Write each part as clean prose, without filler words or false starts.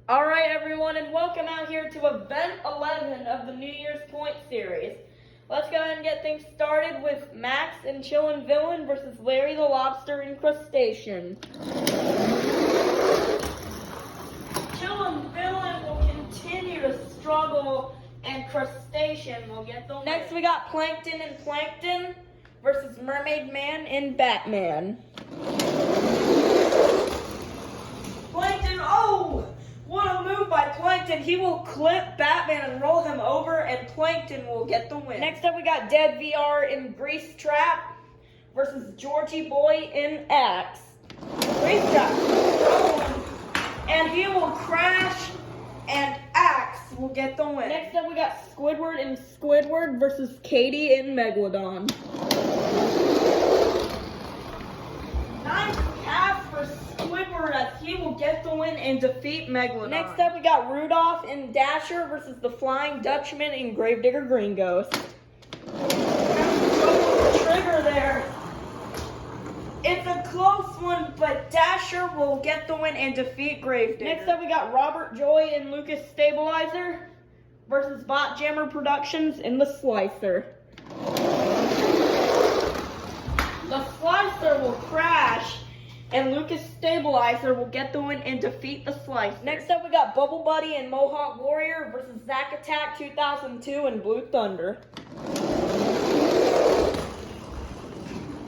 All right, everyone, and welcome out here to event 11 of the New Year's Point series. Let's go ahead and get things started with Max and Chillin' Villain versus Larry the Lobster and Crustacean. Chillin' Villain will continue to struggle, and Crustacean will get the win. Next, we got Plankton and Plankton versus Mermaid Man and Batman. Plankton, what a move by Plankton. He will clip Batman and roll him over, and Plankton will get the win. Next up, we got Dead VR in Grease Trap versus Georgie Boy in Axe. Grease Trap, and he will crash, and Axe will get the win. Next up, we got Squidward in Squidward versus Katie in Megalodon. Nice pass for Squidward as he will get the win and defeat Megalodon. Next up, we got Rudolph and Dasher versus the Flying Dutchman and Gravedigger Green Ghost. Trigger there. It's a close one, but Dasher will get the win and defeat Gravedigger. Next up, we got Robert Joy and Lucas Stabilizer versus Bot Jammer Productions in the Slicer. The Slicer will crash, and Lucas Stabilizer will get the win and defeat the Slicer. Next up, we got Bubble Buddy and Mohawk Warrior versus Zack Attack 2002 and Blue Thunder.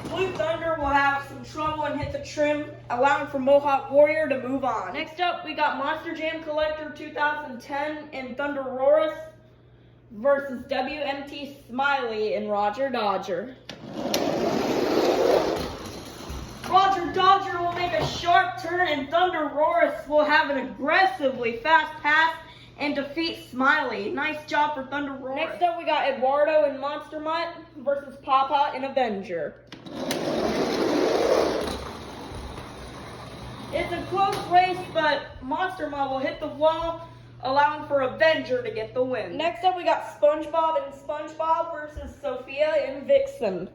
Blue Thunder will have some trouble and hit the trim, allowing for Mohawk Warrior to move on. Next up, we got Monster Jam Collector 2010 and Thunderosaurus versus WMT Smiley and Roger Dodger. Roger Dodger will make a sharp turn, and Thunderosaurus will have an aggressively fast pass and defeat Smiley. Nice job for Thunderosaurus. Next up, we got Eduardo and Monster Mutt versus Papa and Avenger. It's a close race, but Monster Mutt will hit the wall, allowing for Avenger to get the win. Next up, we got SpongeBob and SpongeBob versus Sophia and Vixen.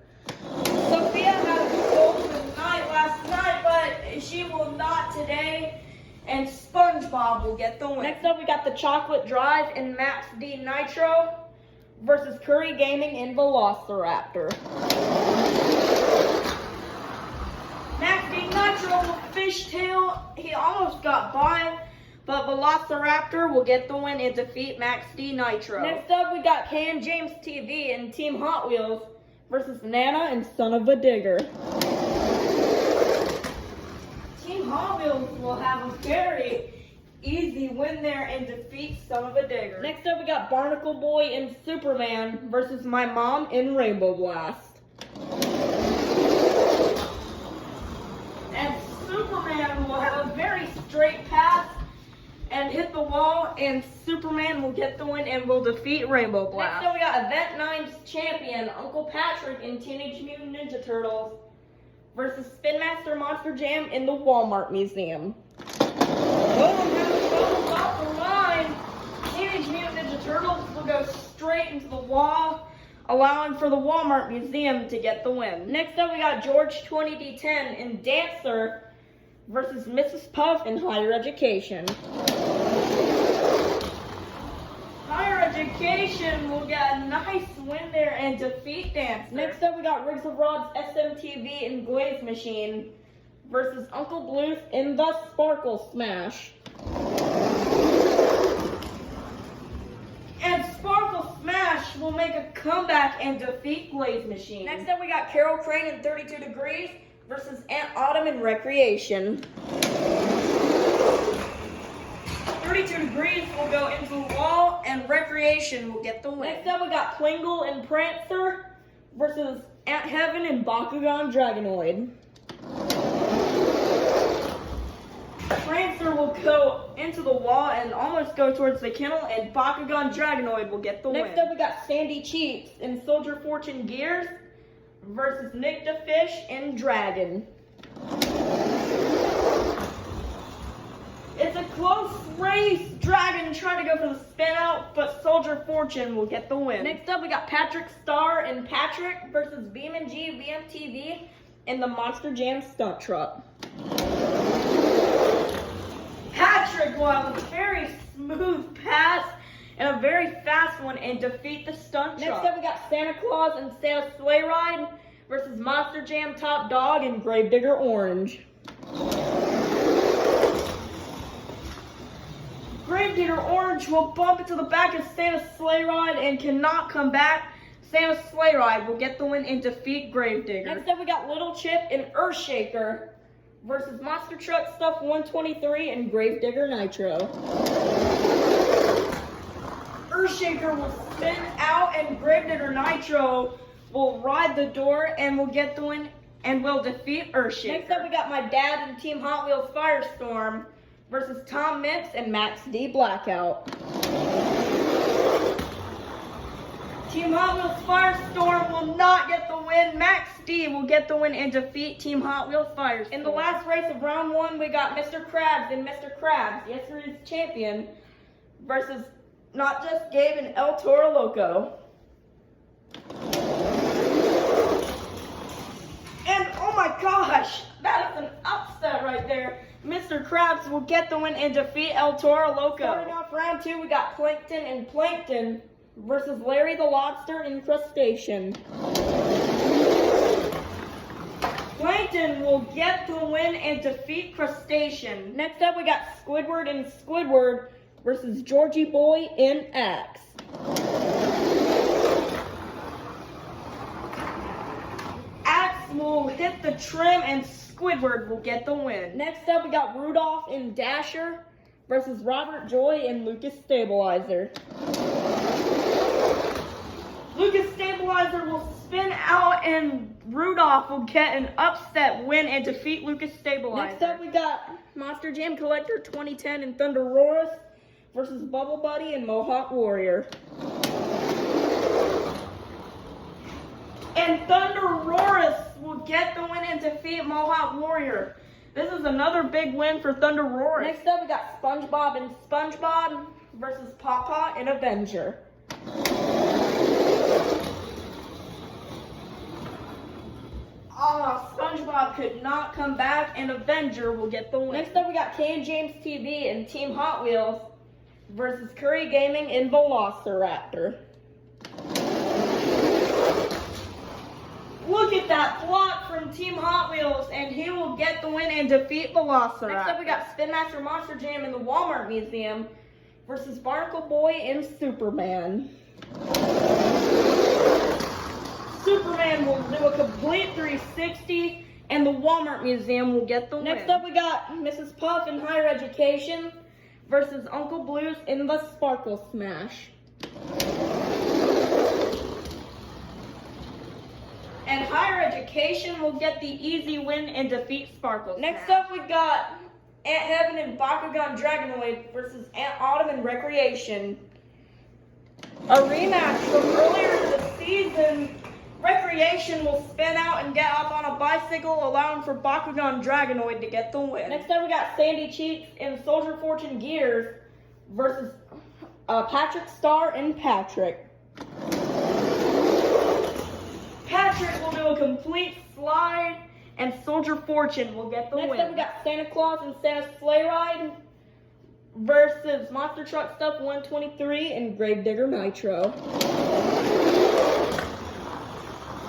Sophia had a golden night last night, but she will not today, and SpongeBob will get the win. Next up, we got the Chocolate Drive and Max D Nitro versus Curry Gaming and Velociraptor. Max D Nitro will fishtail. He almost got by, but Velociraptor will get the win and defeat Max D Nitro. Next up, we got Can James TV and Team Hot Wheels versus Nana and Son of a Digger. Team Hot Wheels will have a very easy win there and defeat Son of a Digger. Next up, we got Barnacle Boy and Superman versus My Mom in Rainbow Blast. And Superman will have a very straight pass and hit the wall, and Superman will get the win and will defeat Rainbow Blast. Next up, we got Event 9's champion, Uncle Patrick in Teenage Mutant Ninja Turtles versus Spin Master Monster Jam in the Walmart Museum. Off the line, Teenage Mutant Ninja Turtles will go straight into the wall, allowing for the Walmart Museum to get the win. Next up, we got George 20D10 in Dancer versus Mrs. Puff in Higher Education. Higher Education will get a nice win there and defeat Dancer. Next up, we got Riggs of Rod's SMTV and Glaze Machine versus Uncle Bluth in the Sparkle Smash. And Sparkle Smash will make a comeback and defeat Glaze Machine. Next up, we got Carol Crane in 32 Degrees versus Aunt Autumn in Recreation. 32 Degrees will go into the wall, and Recreation will get the win. Next up, we got Plingle and Prancer versus Aunt Heaven and Bakugan Dragonoid. Prancer will go into the wall and almost go towards the kennel, and Bakugan Dragonoid will get the win. Next up, we got Sandy Cheeks and Soldier Fortune Gears versus Nick the Fish and Dragon. It's a close race. Dragon trying to go for the spin out, but Soldier Fortune will get the win. Next up, we got Patrick Star and Patrick versus BeamNG VMTV in the Monster Jam stunt truck. Patrick Patrick will have a very smooth pass and a very fast one and defeat the stunt truck. Next up, we got Santa Claus and Santa's Sleigh Ride versus Monster Jam Top Dog and Gravedigger Orange. Gravedigger Orange will bump into the back of Santa's Sleigh Ride and cannot come back. Santa's Sleigh Ride will get the win and defeat Gravedigger. Next up, we got Little Chip and Earthshaker versus Monster Truck Stuff 123 and Gravedigger Nitro. Earthshaker will spin out and Gravedigger Nitro will ride the door and will get the win and will defeat Earthshaker. Next up, we got my dad and Team Hot Wheels Firestorm versus Tom Mintz and Max D Blackout. Team Hot Wheels Firestorm will not get the win. Max D will get the win and defeat Team Hot Wheels Firestorm. In the last race of round 1, we got Mr. Krabs and Mr. Krabs, yesterday's champion, versus Not Just Gabe and El Toro Loco. And oh my gosh, that is an upset right there. Mr. Krabs will get the win and defeat El Toro Loco. Starting off round 2, we got Plankton and Plankton versus Larry the Lobster and Crustacean. Plankton will get the win and defeat Crustacean. Next up, we got Squidward and Squidward versus Georgie Boy and Axe. Axe will hit the trim and Squidward will get the win. Next up, we got Rudolph and Dasher versus Robert Joy and Lucas Stabilizer. Lucas Stabilizer will spin out and Rudolph will get an upset win and defeat Lucas Stabilizer. Next up, we got Monster Jam Collector 2010 and Thunderosaurus versus Bubble Buddy and Mohawk Warrior. And Thunderosaurus will get the win and defeat Mohawk Warrior. This is another big win for Thunderosaurus. Next up, we got SpongeBob and SpongeBob versus Papa and Avenger. SpongeBob could not come back and Avenger will get the win. Next up, we got Ken James TV and Team Hot Wheels versus Curry Gaming and Velociraptor. Look at that block from Team Hot Wheels, and he will get the win and defeat Velociraptor. Next up, we got Spin Master Monster Jam in the Walmart Museum versus Barnacle Boy and Superman. Superman will do a complete 360, and the Walmart Museum will get the win. Next up, we got Mrs. Puff in Higher Education versus Uncle Blues in the Sparkle Smash. And Higher Education will get the easy win and defeat Sparkle Smash. Next up, we got Aunt Heaven and Bakugan Dragonoid versus Aunt Autumn and Recreation. A rematch from earlier this season. Recreation will spin out and get up on a bicycle, allowing for Bakugan Dragonoid to get the win. Next up, we got Sandy Cheeks and Soldier Fortune Gears versus Patrick Star and Patrick. Patrick will do a complete slide, and Soldier Fortune will get the win. Next up, we got Santa Claus and Santa's Sleigh Ride versus Monster Truck Stuff 123 and Gravedigger Nitro.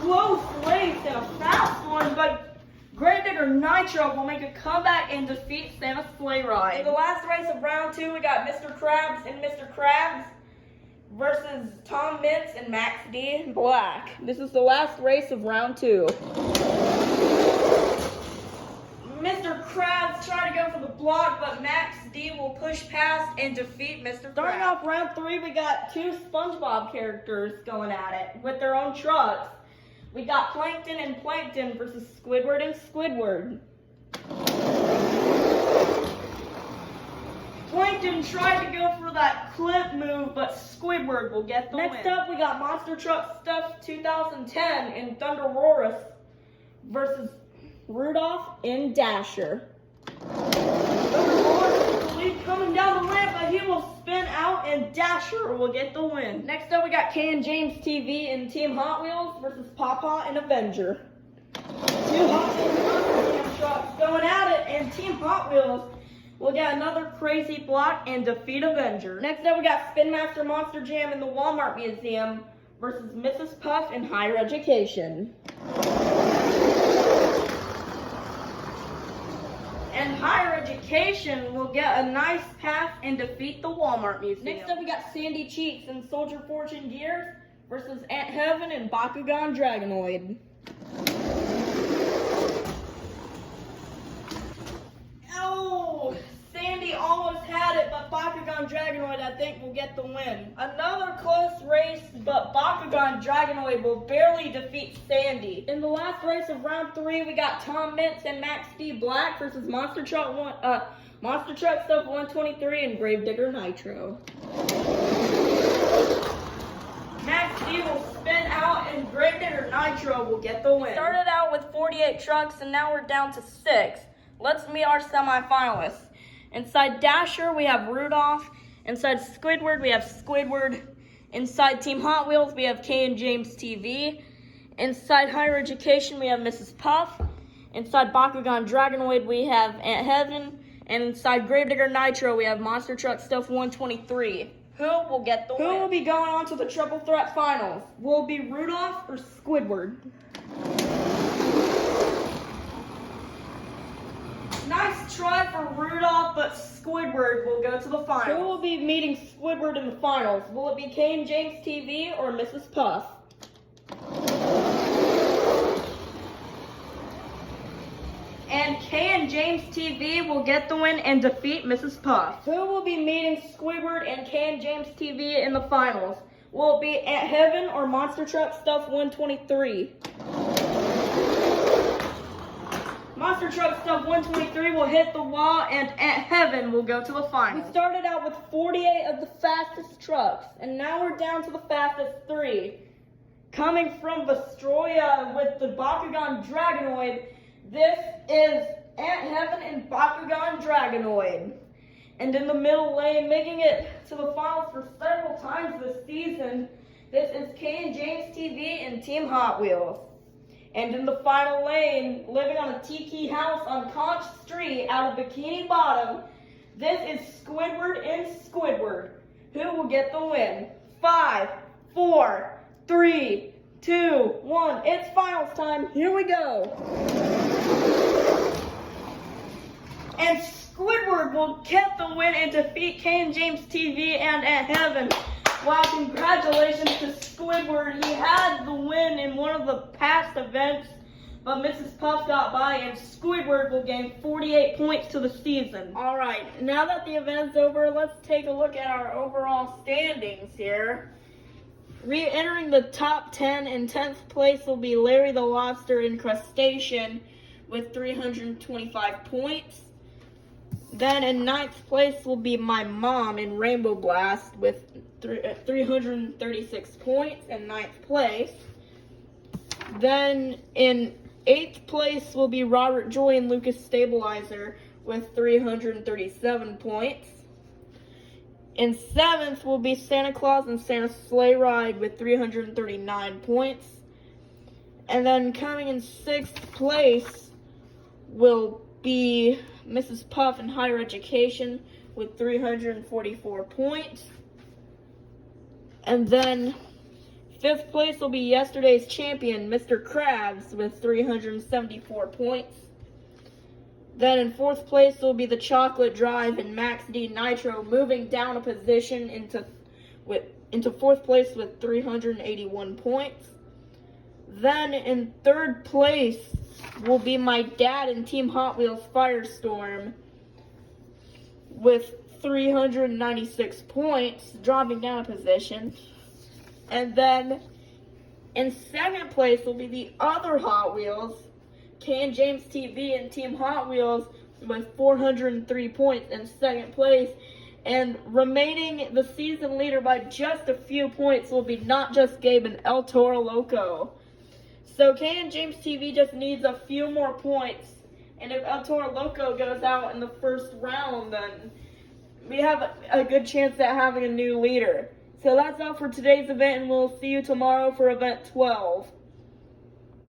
Close race and a fast one, but Gravedigger Nitro will make a comeback and defeat Santa's Sleigh Ride. In the last race of round 2, we got Mr. Krabs and Mr. Krabs versus Tom Mintz and Max D Black. This is the last race of round 2. Mr. Krabs tried to go for the block, but Max D will push past and defeat Mr. Krabs. Starting off round 3, we got 2 SpongeBob characters going at it with their own trucks. We got Plankton and Plankton versus Squidward and Squidward. Plankton tried to go for that clip move, but Squidward will get the win. Next up, we got Monster Truck Stuff 2010 and Thunderosaurus versus Rudolph and Dasher. Thunderosaurus will lead coming down the ramp, but he will spin out and Dasher will get the win. Next up, we got Ken James TV and Team Hot Wheels versus Papa and Avenger. 2 Hot Wheels trucks going at it, and Team Hot Wheels We'll get another crazy block and defeat Avenger. Next up, we got Spin Master Monster Jam in the Walmart Museum versus Mrs. Puff in Higher Education. And Higher Education will get a nice pass and defeat the Walmart Museum. Next up, we got Sandy Cheeks in Soldier Fortune Gears versus Aunt Heaven and Bakugan Dragonoid. Oh, Sandy almost had it, but Bakugan Dragonoid, I think, will get the win. Another close race, but Bakugan Dragonoid will barely defeat Sandy. In the last race of round 3, we got Tom Mintz and Max D Black versus Monster Truck Stuff 123 and Gravedigger Nitro. Max D will spin out and Gravedigger Nitro will get the win. Started out with 48 trucks and now we're down to 6. Let's meet our semifinalists. Inside Dasher, we have Rudolph. Inside Squidward, we have Squidward. Inside Team Hot Wheels, we have Kay and James TV. Inside Higher Education, we have Mrs. Puff. Inside Bakugan Dragonoid, we have Aunt Heaven. And inside Gravedigger Nitro, we have Monster Truck Stuff 123. Who will get the win? Who will be going on to the Triple Threat Finals? Will it be Rudolph or Squidward? Nice try for Rudolph, but Squidward will go to the finals. Who will be meeting Squidward in the finals? Will it be Kay and James TV or Mrs. Puff? And Kay and James TV will get the win and defeat Mrs. Puff. Who will be meeting Squidward and Kay and James TV in the finals? Will it be Aunt Heaven or Monster Truck Stuff 123? Monster Truck Stuff 123 will hit the wall and Aunt Heaven will go to the finals. We started out with 48 of the fastest trucks, and now we're down to the fastest 3. Coming from Vestroya with the Bakugan Dragonoid, this is Aunt Heaven and Bakugan Dragonoid. And in the middle lane, making it to the finals for several times this season, this is Kay and James TV and Team Hot Wheels. And in the final lane, living on a tiki house on Conch Street out of Bikini Bottom, this is Squidward and Squidward. Who will get the win? 5, 4, 3, 2, 1. It's finals time. Here we go. And Squidward will get the win and defeat Kay and James TV and Aunt Heaven. Wow, congratulations to Squidward. He had the win in one of the past events, but Mrs. Puff got by, and Squidward will gain 48 points to the season. All right, now that the event's over, let's take a look at our overall standings here. Re-entering the top 10 in 10th place will be Larry the Lobster in Crustacean with 325 points. Then in 9th place will be my mom in Rainbow Blast with 336 points in 9th place. Then in 8th place will be Robert Joy and Lucas Stabilizer with 337 points. In 7th will be Santa Claus and Santa Sleigh Ride with 339 points. And then coming in 6th place will be Mrs. Puff in Higher Education with 344 points. And then 5th place will be yesterday's champion, Mr. Krabs, with 374 points. Then in 4th place will be the Chocolate Drive and Max D Nitro, moving down a position into 4th place with 381 points. Then in 3rd place will be my dad and Team Hot Wheels Firestorm with 396 points, dropping down a position. And then in 2nd place will be the other Hot Wheels, Kay and James TV and Team Hot Wheels with 403 points in 2nd place. And remaining the season leader by just a few points will be Not Just Gabe and El Toro Loco. So Kay and James TV just needs a few more points. And if El Toro Loco goes out in the first round, then we have a good chance at having a new leader. So that's all for today's event, and we'll see you tomorrow for event 12.